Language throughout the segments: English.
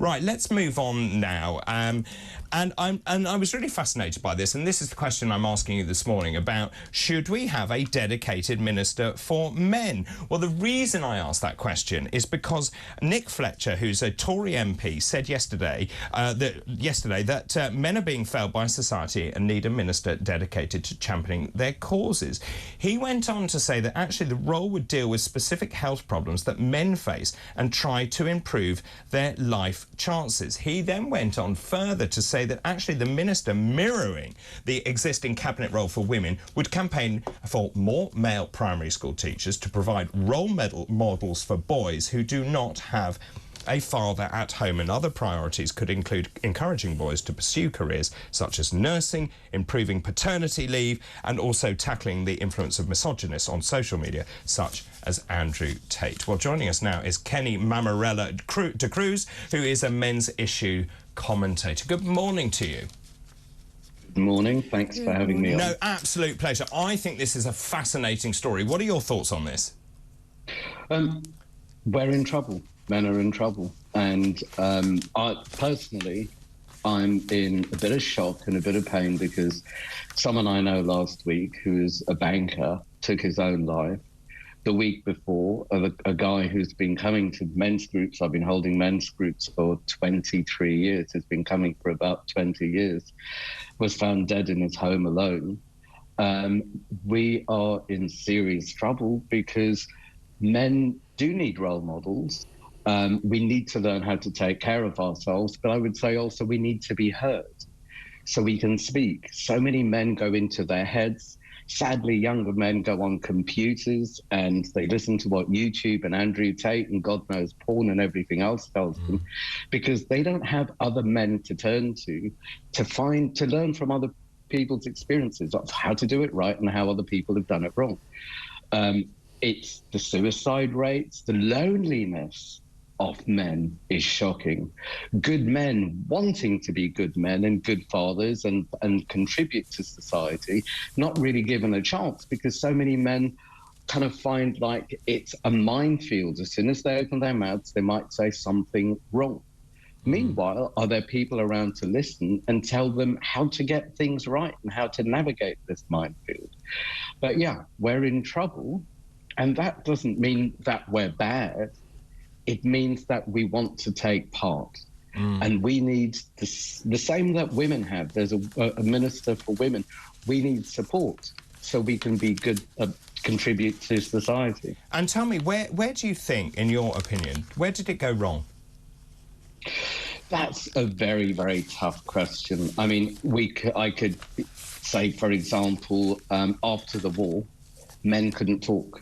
Right, let's move on now. And I was really fascinated by this, and this is the question I'm asking you this morning about, should we have a dedicated minister for men? Well, the reason I asked that question is because Nick Fletcher, who's a Tory MP, said yesterday that men are being failed by society and need a minister dedicated to championing their causes. He went on to say that actually the role would deal with specific health problems that men face and try to improve their life chances. He then went on further to say that actually the minister, mirroring the existing cabinet role for women, would campaign for more male primary school teachers to provide role models for boys who do not have a father at home, and other priorities could include encouraging boys to pursue careers such as nursing, improving paternity leave, and also tackling the influence of misogynists on social media, such as Andrew Tate. Well, joining us now is Kenny Mammarella-D'Cruz, who is a men's issue commentator. Good morning to you. Good morning. Thanks for having me on. No, absolute pleasure. I think this is a fascinating story. What are your thoughts on this? We're in trouble. Men are in trouble. And I personally, I'm in a bit of shock and a bit of pain because someone I know last week, who's a banker, took his own life. The week before, a guy who's been coming to men's groups, I've been holding men's groups for 23 years, has been coming for about 20 years, was found dead in his home alone. We are in serious trouble because men do need role models. We need to learn how to take care of ourselves, but I would say also we need to be heard so we can speak. So many men go into their heads. Sadly, younger men go on computers and they listen to what YouTube and Andrew Tate and God knows porn and everything else tells them, because they don't have other men to turn to learn from other people's experiences of how to do it right and how other people have done it wrong. It's the suicide rates, the loneliness of men is shocking. Good men wanting to be good men and good fathers and contribute to society, not really given a chance because so many men kind of find like it's a minefield. As soon as they open their mouths, they might say something wrong. Meanwhile, are there people around to listen and tell them how to get things right and how to navigate this minefield? But yeah, we're in trouble. And that doesn't mean that we're bad. It means that we want to take part. And we need the same that women have. There's a minister for women. We need support so we can be good, contribute to society. And tell me, where do you think, in your opinion, where did it go wrong? That's a very, very tough question. I mean, I could say, for example, after the war, men couldn't talk,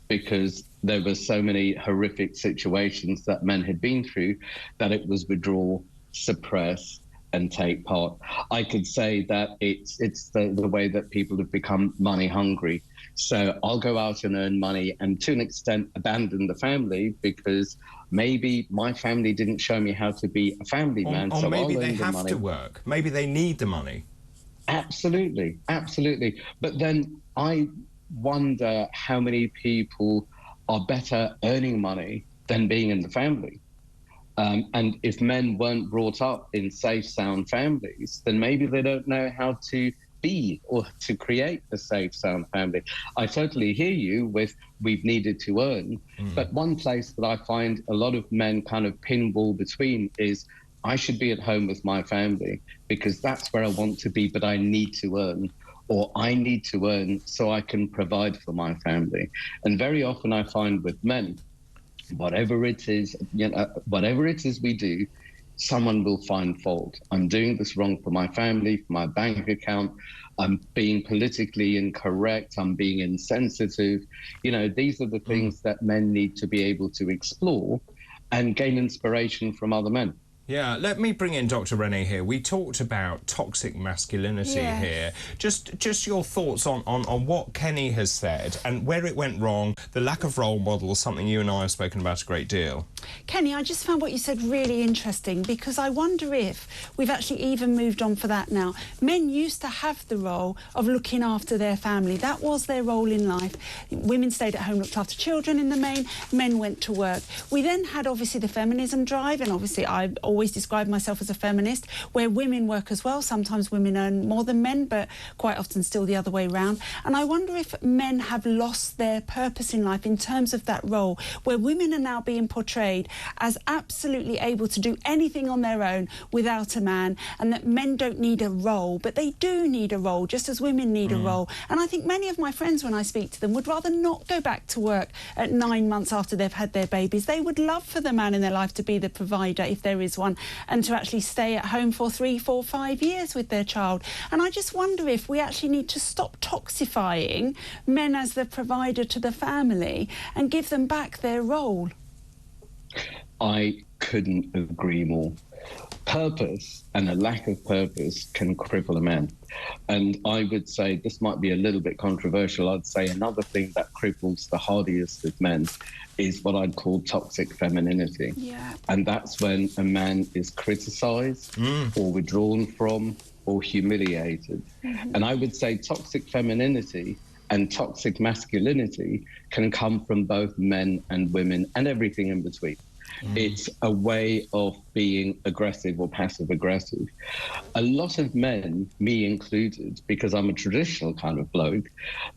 because there were so many horrific situations that men had been through that it was withdraw, suppress, and take part. I could say that it's the way that people have become money hungry. So I'll go out and earn money and to an extent abandon the family because maybe my family didn't show me how to be a family man. Or so maybe I'll they earn the have money. to work. Maybe they need the money. Absolutely, absolutely. But then I wonder how many people are better earning money than being in the family. And if men weren't brought up in safe, sound families, then maybe they don't know how to be or to create a safe, sound family. I totally hear you with we've needed to earn, but one place that I find a lot of men kind of pinball between is I should be at home with my family because that's where I want to be, but I need to earn. Or I need to earn so I can provide for my family. And very often I find with men, whatever it is we do, someone will find fault. I'm doing this wrong for my family, for my bank account. I'm being politically incorrect. I'm being insensitive. You know, these are the things that men need to be able to explore and gain inspiration from other men. Yeah, let me bring in Dr. Renee here. We talked about toxic masculinity here. Just your thoughts on what Kenny has said and where it went wrong, the lack of role models, something you and I have spoken about a great deal. Kenny, I just found what you said really interesting because I wonder if we've actually even moved on for that now. Men used to have the role of looking after their family. That was their role in life. Women stayed at home, looked after children in the main, men went to work. We then had obviously the feminism drive, and obviously I always described myself as a feminist, where women work as well. Sometimes women earn more than men, but quite often still the other way round. And I wonder if men have lost their purpose in life in terms of that role, where women are now being portrayed as absolutely able to do anything on their own without a man, and that men don't need a role, but they do need a role, just as women need a role. And I think many of my friends, when I speak to them, would rather not go back to work at 9 months after they've had their babies. They would love for the man in their life to be the provider, if there is one, and to actually stay at home for 3, 4, 5 years with their child. And I just wonder if we actually need to stop toxifying men as the provider to the family and give them back their role. I couldn't agree more. Purpose and a lack of purpose can cripple a man. And I would say, this might be a little bit controversial, I'd say another thing that cripples the hardiest of men is what I'd call toxic femininity. Yeah. And that's when a man is criticised or withdrawn from or humiliated. And I would say toxic femininity and toxic masculinity can come from both men and women and everything in between. It's a way of being aggressive or passive aggressive. A lot of men, me included, because I'm a traditional kind of bloke,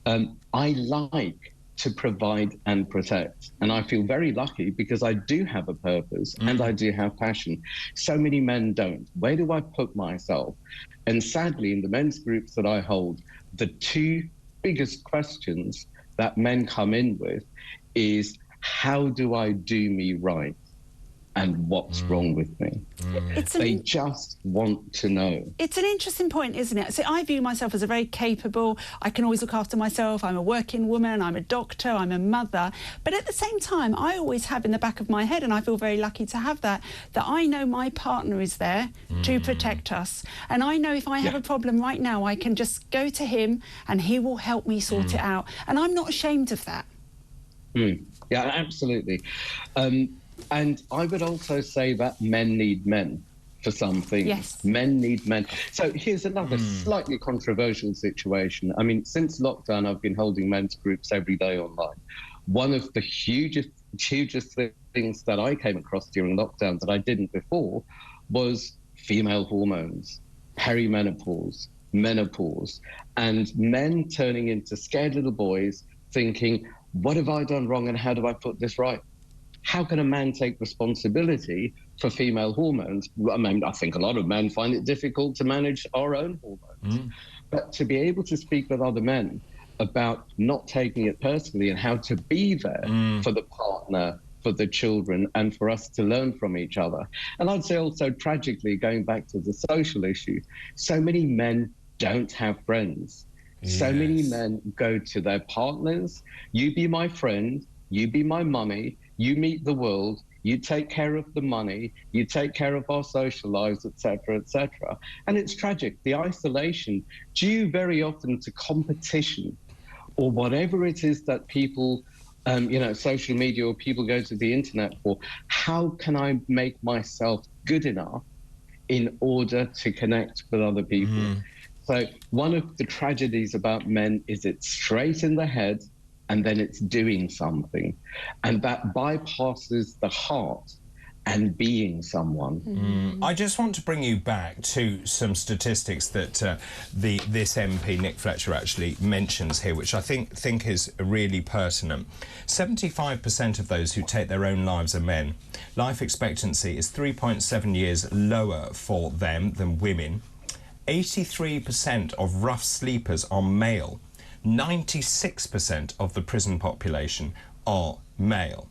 I like to provide and protect. And I feel very lucky because I do have a purpose and I do have passion. So many men don't. Where do I put myself? And sadly, in the men's groups that I hold, the two biggest questions that men come in with is, how do I do me right? And what's wrong with me? They just want to know. It's an interesting point, isn't it? So I view myself as a very capable, I can always look after myself, I'm a working woman, I'm a doctor, I'm a mother. But at the same time, I always have in the back of my head, and I feel very lucky to have that I know my partner is there to protect us. And I know if I have a problem right now, I can just go to him and he will help me sort it out. And I'm not ashamed of that. Yeah, absolutely. And I would also say that men need men for some things. Yes. Men need men. So here's another slightly controversial situation. I mean, since lockdown, I've been holding men's groups every day online. One of the hugest things that I came across during lockdown that I didn't before was female hormones, perimenopause, menopause, and men turning into scared little boys thinking, what have I done wrong and how do I put this right? How can a man take responsibility for female hormones? I mean, I think a lot of men find it difficult to manage our own hormones. But to be able to speak with other men about not taking it personally and how to be there for the partner, for the children, and for us to learn from each other. And I'd say also, tragically, going back to the social issue, so many men don't have friends. Yes. So many men go to their partners, you be my friend, you be my mummy, you meet the world, you take care of the money, you take care of our social lives, etc., etc. And it's tragic. The isolation, due very often to competition or whatever it is that people, social media or people go to the internet for, how can I make myself good enough in order to connect with other people? So one of the tragedies about men is it's straight in the head, and then it's doing something. And that bypasses the heart and being someone. I just want to bring you back to some statistics that this MP, Nick Fletcher, actually mentions here, which I think is really pertinent. 75% of those who take their own lives are men. Life expectancy is 3.7 years lower for them than women. 83% of rough sleepers are male. 96% of the prison population are male.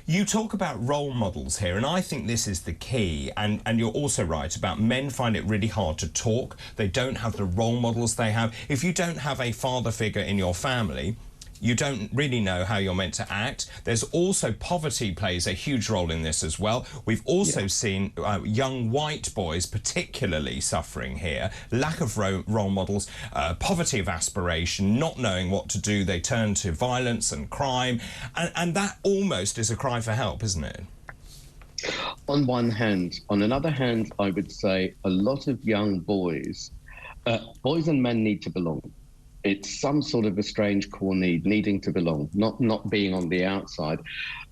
You talk about role models here, and I think this is the key, and you're also right about men find it really hard to talk. They don't have the role models they have. If you don't have a father figure in your family, you don't really know how you're meant to act. There's also poverty plays a huge role in this as well. We've also seen young white boys particularly suffering here. Lack of role models, poverty of aspiration, not knowing what to do. They turn to violence and crime. And that almost is a cry for help, isn't it? On one hand. On another hand, I would say a lot of young boys and men need to belong. It's some sort of a strange core need, needing to belong, not being on the outside.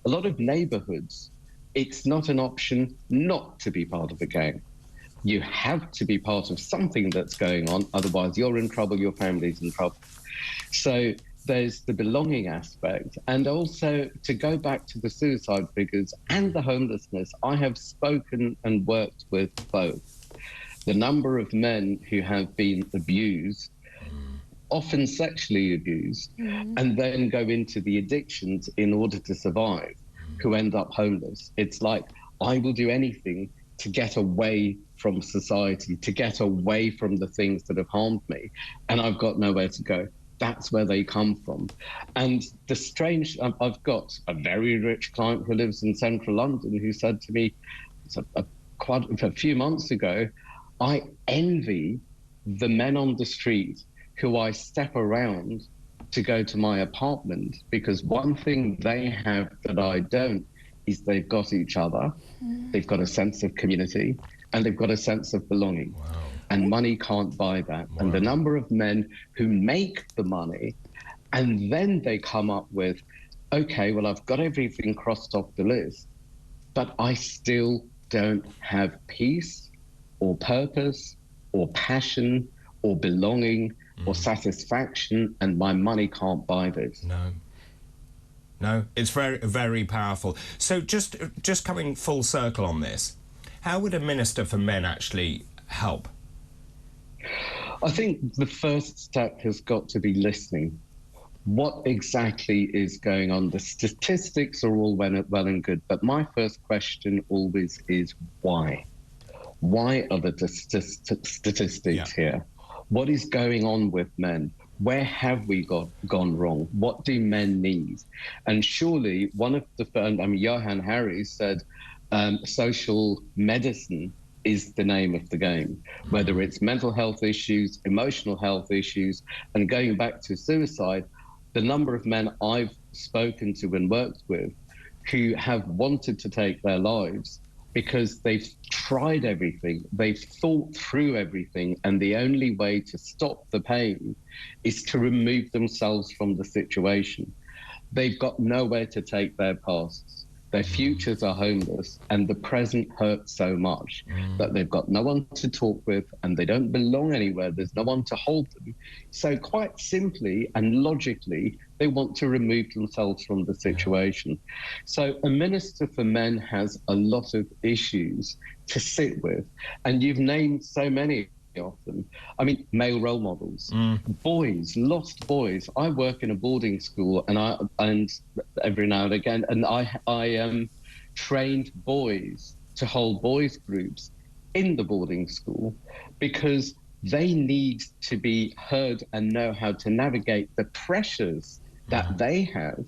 A lot of neighborhoods it's not an option not to be part of a gang. You have to be part of something that's going on, otherwise you're in trouble, your family's in trouble. So there's the belonging aspect. And also, to go back to the suicide figures and the homelessness, I have spoken and worked with both. The number of men who have been abused, often sexually abused, and then go into the addictions in order to survive, who end up homeless. It's like, I will do anything to get away from society, to get away from the things that have harmed me, and I've got nowhere to go. That's where they come from. And the strange, I've got a very rich client who lives in central London who said to me quite a few months ago, I envy the men on the street who I step around to go to my apartment, because one thing they have that I don't is they've got each other, they've got a sense of community, and they've got a sense of belonging. Wow. And money can't buy that. Wow. And the number of men who make the money and then they come up with, okay, well, I've got everything crossed off the list, but I still don't have peace or purpose or passion or belonging or satisfaction, and my money can't buy this. No, it's very, very powerful. So just coming full circle on this, how would a minister for men actually help? I think the first step has got to be listening. What exactly is going on? The statistics are all well and good, but my first question always is why? Why are the statistics here? What is going on with men? Where have we gone wrong? What do men need? And surely one of the, Johann Hari said, social medicine is the name of the game, whether it's mental health issues, emotional health issues, and going back to suicide, the number of men I've spoken to and worked with who have wanted to take their lives because they've tried everything, they've thought through everything, and the only way to stop the pain is to remove themselves from the situation. They've got nowhere to take their pasts. Their futures are homeless, and the present hurts so much that they've got no one to talk with and they don't belong anywhere. There's no one to hold them. So quite simply and logically, they want to remove themselves from the situation. So a minister for men has a lot of issues to sit with, and you've named so many of them. I mean, male role models, boys, lost boys. I work in a boarding school, and every now and again, and I trained boys to hold boys groups in the boarding school because they need to be heard and know how to navigate the pressures that they have.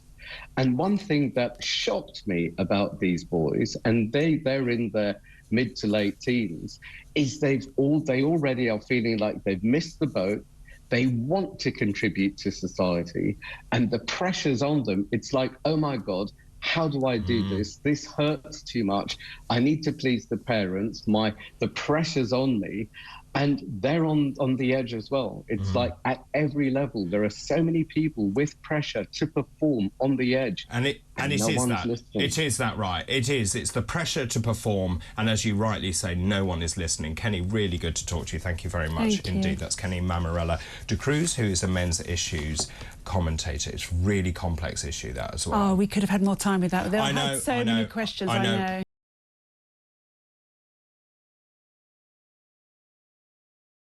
And one thing that shocked me about these boys, and they're in their mid to late teens, is they already are feeling like they've missed the boat. They want to contribute to society, and the pressure's on them. It's like, oh my God, how do I do this? This hurts too much. I need to please the parents. The pressure's on me. And they're on the edge as well. It's like at every level, there are so many people with pressure to perform on the edge. And it is that, right? It is. It's the pressure to perform. And as you rightly say, no one is listening. Kenny, really good to talk to you. Thank you very much indeed. That's Kenny Mammarella-D'Cruz, who is a men's issues commentator. It's a really complex issue, that as well. Oh, we could have had more time with that. There are so many questions, I know.